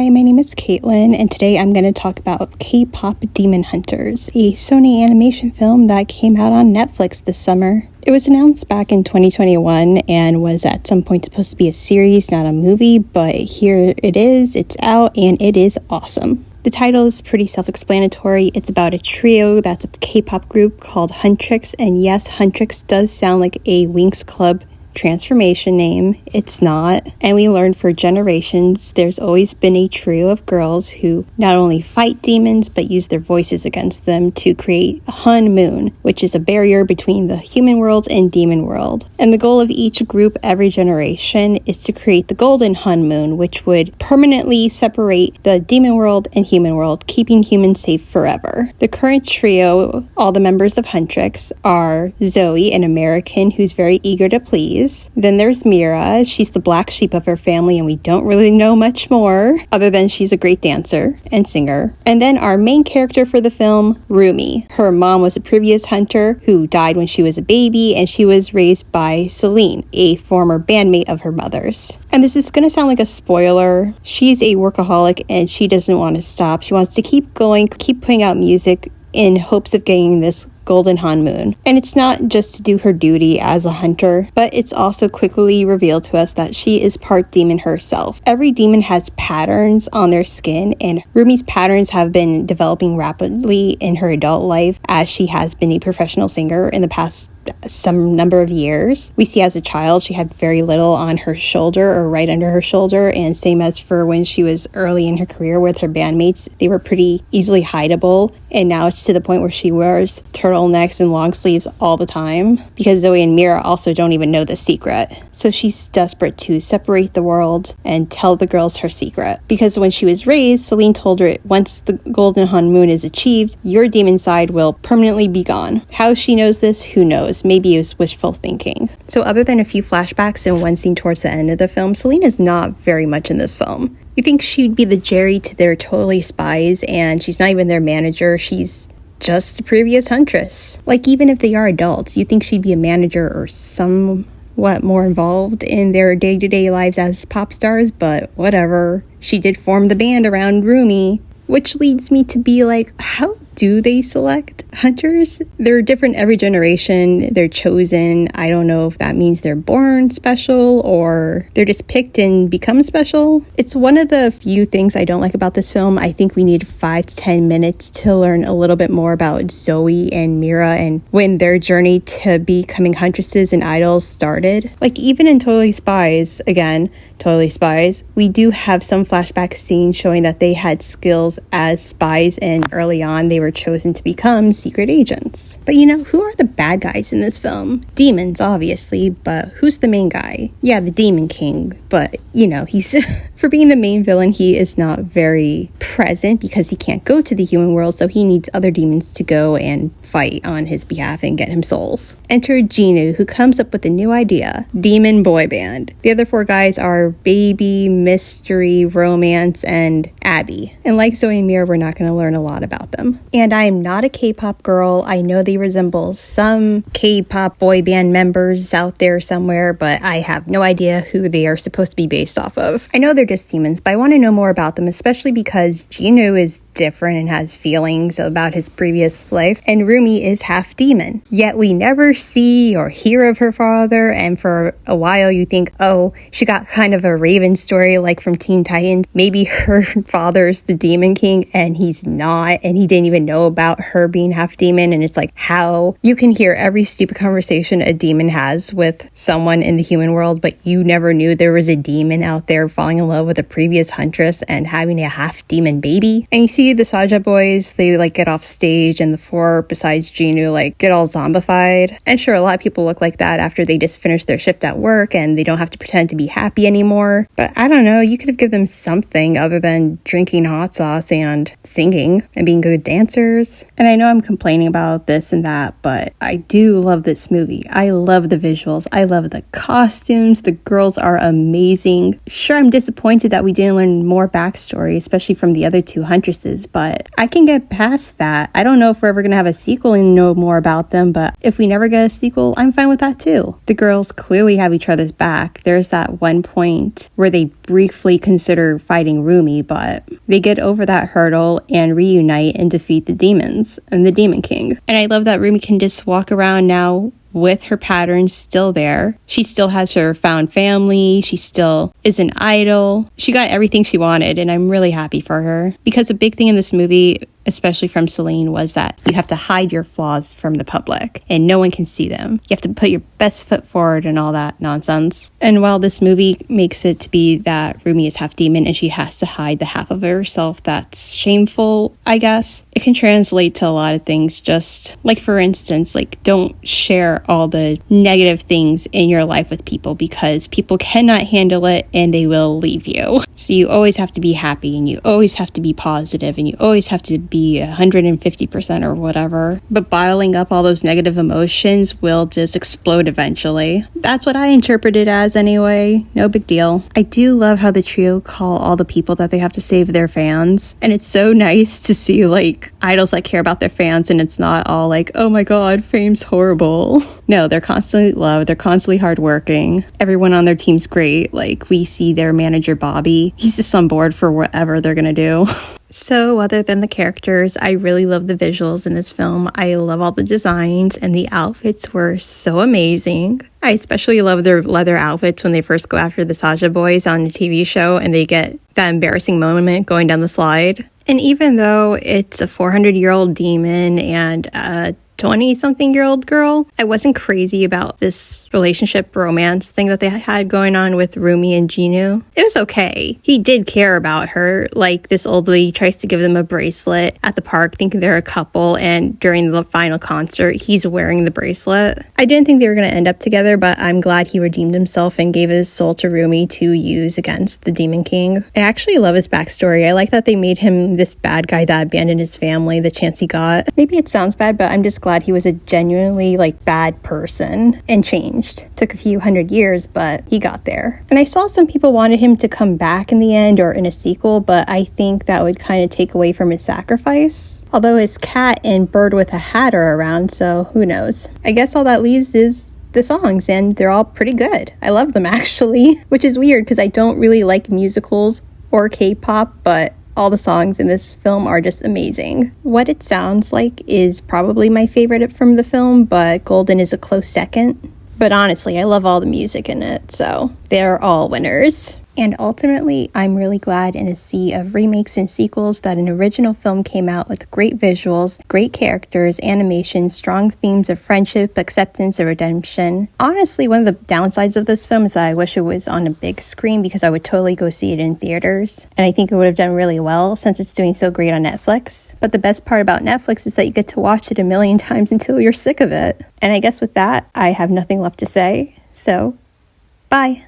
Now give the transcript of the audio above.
Hi, my name is Caitlin, and today I'm going to talk about Kpop Demon Hunters, a Sony animation film that came out on Netflix this summer. It was announced back in 2021 and was at some point supposed to be a series, not a movie, but here it is, it's out, and it is awesome. The title is pretty self-explanatory. It's about a trio that's a K-pop group called Huntrix, and yes, Huntrix does sound like a Winx Club transformation name. It's not. And we learned for generations there's always been a trio of girls who not only fight demons but use their voices against them to create a Hun Moon, which is a barrier between the human world and demon world. And the goal of each group every generation is to create the golden Hun Moon, which would permanently separate the demon world and human world, keeping humans safe forever. The current trio, all the members of Huntrix, are Zoe, an American who's very eager to please. Then there's Mira. She's the black sheep of her family, and we don't really know much more other than she's a great dancer and singer. And then our main character for the film, Rumi. Her mom was a previous hunter who died when she was a baby, and she was raised by Celine, a former bandmate of her mother's. And this is going to sound like a spoiler. She's a workaholic, and she doesn't want to stop. She wants to keep going, keep putting out music in hopes of getting this golden Han Moon. And it's not just to do her duty as a hunter, but it's also quickly revealed to us that she is part demon herself. Every demon has patterns on their skin, and Rumi's patterns have been developing rapidly in her adult life as she has been a professional singer in the past some number of years. We see as a child she had very little on her shoulder or right under her shoulder, and same as for when she was early in her career with her bandmates, they were pretty easily hideable, and now it's to the point where she wears turtlenecks and long sleeves all the time because Zoe and Mira also don't even know the secret. So she's desperate to separate the world and tell the girls her secret, because when she was raised, Celine told her once the golden Han Moon is achieved, your demon side will permanently be gone. How she knows this, who knows? Maybe it was wishful thinking. So other than a few flashbacks and one scene towards the end of the film, Celine is not very much in this film. You think she'd be the Jerry to their Totally Spies, and she's not even their manager. She's just a previous huntress. Like, even if they are adults, you think she'd be a manager or somewhat more involved in their day-to-day lives as pop stars, but whatever. She did form the band around Rumi, which leads me to be like, how do they select hunters? They're different every generation. They're chosen. I don't know if that means they're born special or they're just picked and become special. It's one of the few things I don't like about this film. I think we need 5 to 10 minutes to learn a little bit more about Zoe and Mira and when their journey to becoming huntresses and idols started. Like, even in Totally Spies, we do have some flashback scenes showing that they had skills as spies, and early on they were chosen to become secret agents. But who are the bad guys in this film? Demons, obviously, but who's the main guy? Yeah, the Demon King, but he's for being the main villain, he is not very present because he can't go to the human world, so he needs other demons to go and fight on his behalf and get him souls. Enter Jinu, who comes up with a new idea: demon boy band. The other 4 guys are Baby, Mystery, Romance, and Abby. And like Zoe and Mira, we're not going to learn a lot about them. And I am not a K-pop girl. I know they resemble some K-pop boy band members out there somewhere, but I have no idea who they are supposed to be based off of. I know they're just demons, but I want to know more about them, especially because Jinu is different and has feelings about his previous life, and Rumi is half demon. Yet we never see or hear of her father, and for a while you think, oh, she got kind of a Raven story like from Teen Titans. Maybe her father's the Demon King and he's not, and he didn't even know about her being half demon. And it's like, how you can hear every stupid conversation a demon has with someone in the human world, but you never knew there was a demon out there falling in love with a previous huntress and having a half demon baby. And you see the Saja boys, they get off stage, and the 4 besides Jinu get all zombified. And sure, a lot of people look like that after they just finish their shift at work and they don't have to pretend to be happy anymore. But I don't know, you could have given them something other than drinking hot sauce and singing and being good dancers. And I know I'm complaining about this and that, but I do love this movie. I love the visuals. I love the costumes. The girls are amazing. Sure, I'm disappointed that we didn't learn more backstory, especially from the other 2 huntresses, but I can get past that. I don't know if we're ever going to have a sequel and know more about them, but if we never get a sequel, I'm fine with that too. The girls clearly have each other's back. There's that one point point where they briefly consider fighting Rumi, but they get over that hurdle and reunite and defeat the demons and the Demon King. And I love that Rumi can just walk around now with her patterns still there. She still has her found family. She still is an idol. She got everything she wanted, and I'm really happy for her. Because a big thing in this movie, especially from Celine, was that you have to hide your flaws from the public and no one can see them. You have to put your best foot forward and all that nonsense. And while this movie makes it to be that Rumi is half demon and she has to hide the half of herself that's shameful, I guess, it can translate to a lot of things. Just like, for instance, like, don't share all the negative things in your life with people because people cannot handle it and they will leave you. So you always have to be happy and you always have to be positive and you always have to be 150% or whatever. But bottling up all those negative emotions will just explode eventually. That's what I interpret it as anyway. No big deal. I do love how the trio call all the people that they have to save their fans. And it's so nice to see like idols that care about their fans, and it's not all like, oh my god, fame's horrible. No, they're constantly loved. They're constantly hardworking. Everyone on their team's great. Like, we see their manager, Bobby. He's just on board for whatever they're gonna do. So other than the characters, I really love the visuals in this film. I love all the designs, and the outfits were so amazing. I especially love their leather outfits when they first go after the Saja boys on the TV show and they get that embarrassing moment going down the slide. And even though it's a 400-year-old demon and a 20-something-year-old girl, I wasn't crazy about this relationship romance thing that they had going on with Rumi and Jinu. It was okay. He did care about her. Like, this old lady tries to give them a bracelet at the park thinking they're a couple, and during the final concert, he's wearing the bracelet. I didn't think they were going to end up together, but I'm glad he redeemed himself and gave his soul to Rumi to use against the Demon King. I actually love his backstory. I like that they made him this bad guy that abandoned his family the chance he got. Maybe it sounds bad, but I'm just glad he was a genuinely bad person and changed. Took a few hundred years, but he got there. And I saw some people wanted him to come back in the end or in a sequel, but I think that would kind of take away from his sacrifice. Although his cat and bird with a hat are around, so who knows. I guess all that leaves is the songs, and they're all pretty good. I love them actually, which is weird because I don't really like musicals or K-pop, but all the songs in this film are just amazing. What It Sounds Like is probably my favorite from the film, but Golden is a close second. But honestly, I love all the music in it, so they're all winners. And ultimately, I'm really glad in a sea of remakes and sequels that an original film came out with great visuals, great characters, animation, strong themes of friendship, acceptance, and redemption. Honestly, one of the downsides of this film is that I wish it was on a big screen because I would totally go see it in theaters. And I think it would have done really well since it's doing so great on Netflix. But the best part about Netflix is that you get to watch it a million times until you're sick of it. And I guess with that, I have nothing left to say. So, bye.